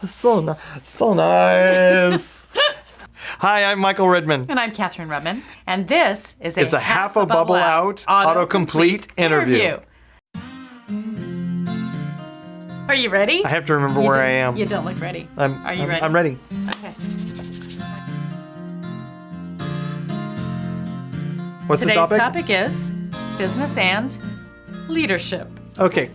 So nice. Hi, I'm Michael Redman. And I'm Kathryn Redman. And this is a half a bubble out autocomplete interview. Are you ready? I have to remember where I am. You don't look ready. Are you ready? I'm ready. Okay. What's Today's the topic? topic is business and leadership. Okay.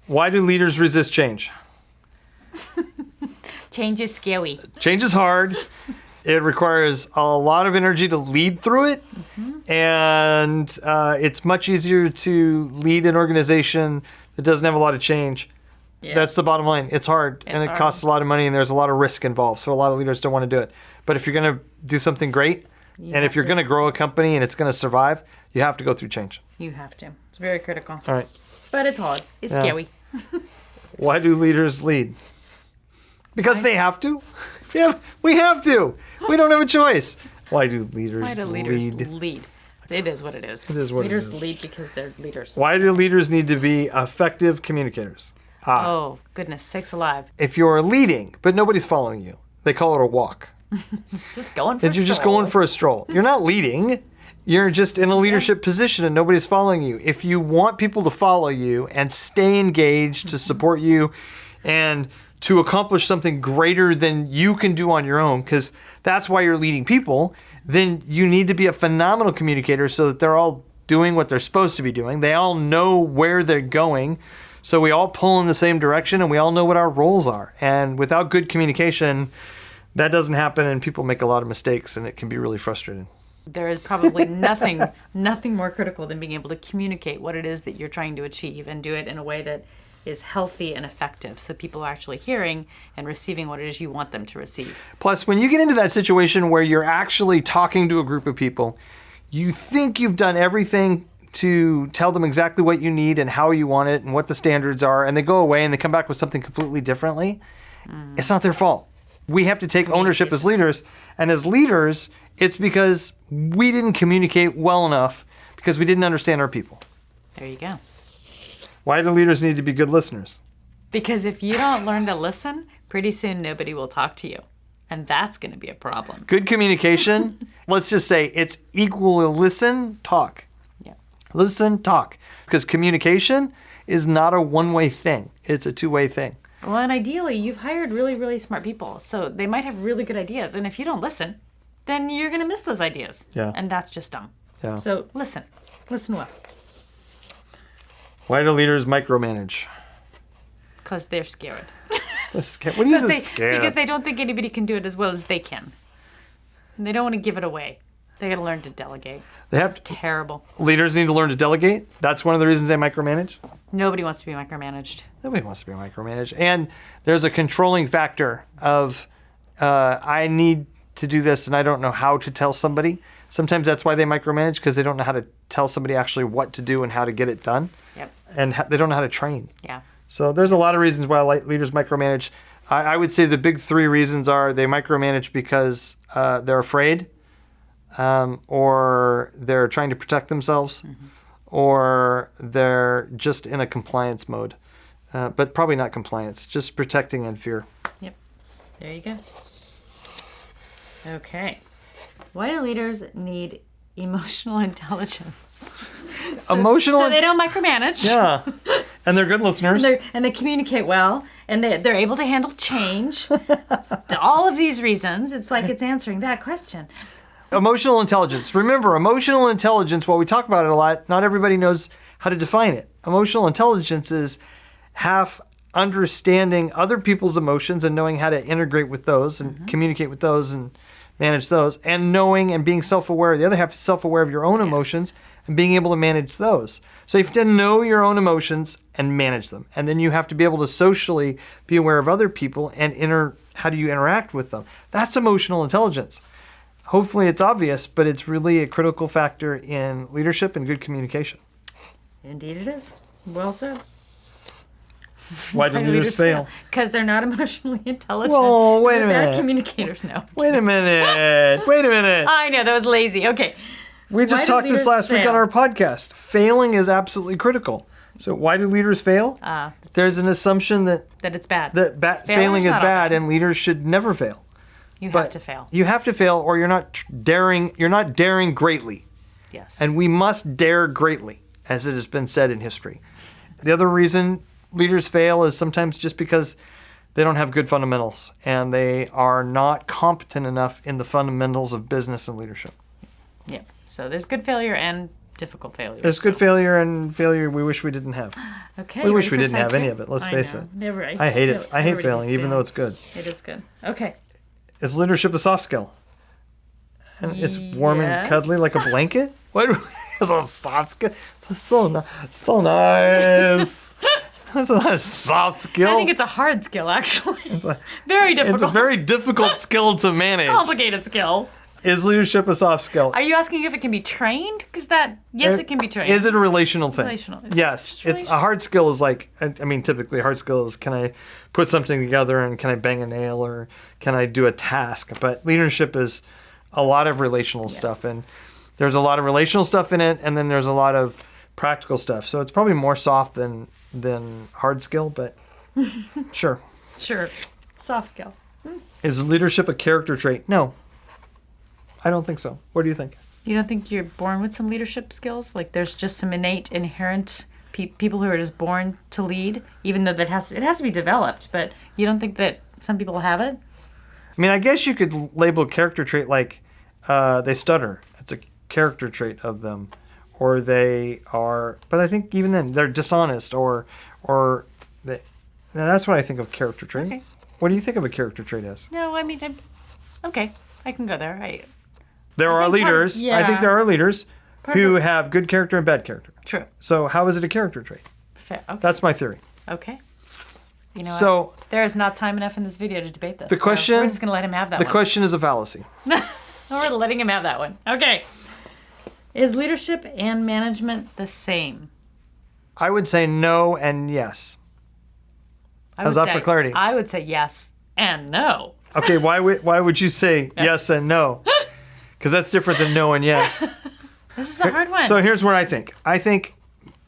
Why do leaders resist change? Change is scary. Change is hard. It requires a lot of energy to lead through it. Mm-hmm. And it's much easier to lead an organization that doesn't have a lot of change. Yeah. That's the bottom line. It's hard, and it costs a lot of money, and there's a lot of risk involved. So a lot of leaders don't want to do it. But if you're going to do something great, and if you're going to grow a company and it's going to survive, you have to go through change. You have to. It's very critical. All right. But it's hard. It's scary. Why do leaders lead? Because they have to. We have to. We don't have a choice. Why do leaders lead? It is what it is. It is what leaders it is. lead because they're leaders. Why do leaders need to be effective communicators? Oh, goodness sakes alive. If you're leading, but nobody's following you, they call it a walk. Just going for a stroll. You're just going for a stroll. You're not leading. You're just in a leadership position and nobody's following you. If you want people to follow you and stay engaged to support you and to accomplish something greater than you can do on your own, because that's why you're leading people, then you need to be a phenomenal communicator so that they're all doing what they're supposed to be doing. They all know where they're going. So we all pull in the same direction and we all know what our roles are. And without good communication, that doesn't happen and people make a lot of mistakes and it can be really frustrating. There is probably nothing more critical than being able to communicate what it is that you're trying to achieve and do it in a way that is healthy and effective so people are actually hearing and receiving what it is you want them to receive. Plus, when you get into that situation where you're actually talking to a group of people, you think you've done everything to tell them exactly what you need and how you want it and what the standards are, and they go away and they come back with something completely differently. It's not their fault. We have to take ownership as leaders, and as leaders, it's because we didn't communicate well enough because we didn't understand our people. There you go. Why do leaders need to be good listeners? Because if you don't learn to listen, pretty soon nobody will talk to you. And that's going to be a problem. Good communication, let's just say it's equal to listen, talk. Yeah. Listen, talk. Because communication is not a one-way thing. It's a two-way thing. Well, and ideally, you've hired really, really smart people. So they might have really good ideas. And if you don't listen, then you're going to miss those ideas. Yeah. And that's just dumb. Yeah. So listen. Listen well. Why do leaders micromanage? Because they're scared. They're scared. What is it scared? Because they don't think anybody can do it as well as they can. And they don't want to give it away. They got to learn to delegate. It's terrible. Leaders need to learn to delegate. That's one of the reasons they micromanage. Nobody wants to be micromanaged. Nobody wants to be micromanaged. And there's a controlling factor of, I need to do this and I don't know how to tell somebody. Sometimes that's why they micromanage, because they don't know how to tell somebody actually what to do and how to get it done. Yep. And they don't know how to train. Yeah. So there's a lot of reasons why leaders micromanage. I would say the big three reasons are they micromanage because they're afraid, or they're trying to protect themselves, or they're just in a compliance mode. But probably not compliance, just protecting and fear. Yep. There you go. Okay. Why do leaders need emotional intelligence? So they don't micromanage. Yeah. And they're good listeners. And they communicate well. And they're able to handle change. All of these reasons, it's like it's answering that question. Emotional intelligence. Remember, emotional intelligence, while we talk about it a lot, not everybody knows how to define it. Emotional intelligence is half understanding other people's emotions and knowing how to integrate with those and communicate with those and manage those, and knowing and being self-aware. The other half is self-aware of your own emotions and being able to manage those. So you have to know your own emotions and manage them. And then you have to be able to socially be aware of other people and how do you interact with them. That's emotional intelligence. Hopefully it's obvious, but it's really a critical factor in leadership and good communication. Indeed it is. Well said. Why do leaders fail? Because they're not emotionally intelligent. Whoa, wait a minute. They're communicators, no. Wait a minute. I know, that was lazy. Okay. We just talked this last week on our podcast. Failing is absolutely critical. So why do leaders fail? There's an assumption that it's bad. Failing is not bad okay. and leaders should never fail. You have to fail. You have to fail or you're not daring greatly. Yes. And we must dare greatly, as it has been said in history. The other reason leaders fail is sometimes just because they don't have good fundamentals and they are not competent enough in the fundamentals of business and leadership. Yeah. So there's good failure and difficult failure. There's good failure and failure we wish we didn't have. Okay. We wish we ready for didn't side have two? any of it, let's face it. Never. I hate it. I hate everybody failing, hates even though it's good. It is good. Okay. Is leadership a soft skill? And it's warm and cuddly like a blanket? What is a soft skill? It's so nice. That's not a soft skill. I think it's a hard skill, actually. It's very difficult. a very difficult skill to manage. Complicated skill. Is leadership a soft skill? Are you asking if it can be trained? Because yes, it can be trained. Is it a relational thing? Relational. Yes. It's a hard skill is like, I mean, typically a hard skill is can I put something together and can I bang a nail or can I do a task? But leadership is a lot of relational stuff. And there's a lot of relational stuff in it. And then there's a lot of practical stuff. So it's probably more soft than hard skill, but sure. Sure. Soft skill. Is leadership a character trait? No. I don't think so. What do you think? You don't think you're born with some leadership skills? Like there's just some innate, inherent people who are just born to lead, even though it has to be developed. But you don't think that some people have it? I mean, I guess you could label character trait like they stutter. It's a character trait of them. Or they are, but I think even then they're dishonest or they. Now that's what I think of character trait. Okay. What do you think of a character trait as? No, I mean, okay, I can go there. There are think leaders. I think there are leaders who have good character and bad character. True. So how is it a character trait? Fair. Okay. That's my theory. Okay. You know So what? There is not time enough in this video to debate this. The question. We're just gonna let him have that The one. question is a fallacy. We're letting him have that one. Okay. Is leadership and management the same? I would say no and yes. How's that for clarity? I would say yes and no. Okay, why would you say yes and no? Because that's different than no and yes. This is a hard one. So here's what I think. I think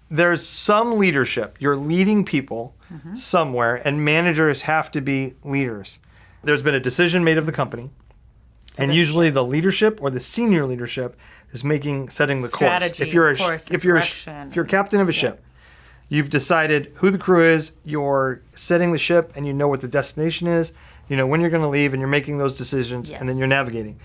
there's some leadership. You're leading people somewhere, and managers have to be leaders. There's been a decision made of the company, and usually the leadership or the senior leadership is setting the course. If you're a captain of a ship, you've decided who the crew is. You're setting the ship, and you know what the destination is. You know when you're going to leave, and you're making those decisions, and then you're navigating.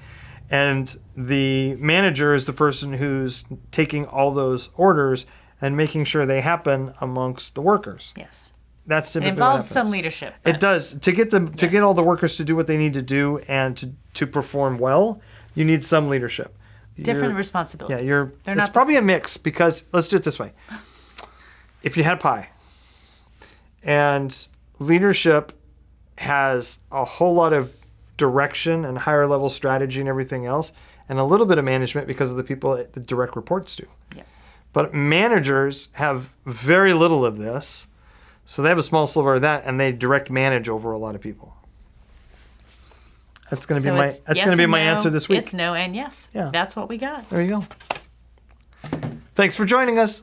And the manager is the person who's taking all those orders and making sure they happen amongst the workers. Yes. That's typically it involves what happens. some leadership. It does. To get all the workers to do what they need to do and to perform well, you need some leadership. Different responsibilities. Yeah, it's probably a mix because let's do it this way. If you had pie and leadership has a whole lot of direction and higher level strategy and everything else, and a little bit of management because of the people the direct reports to. Yeah. But managers have very little of this, so they have a small sliver of that, and they direct manage over a lot of people. That's going to be my answer this week. It's no and yes. Yeah. That's what we got. There you go. Thanks for joining us.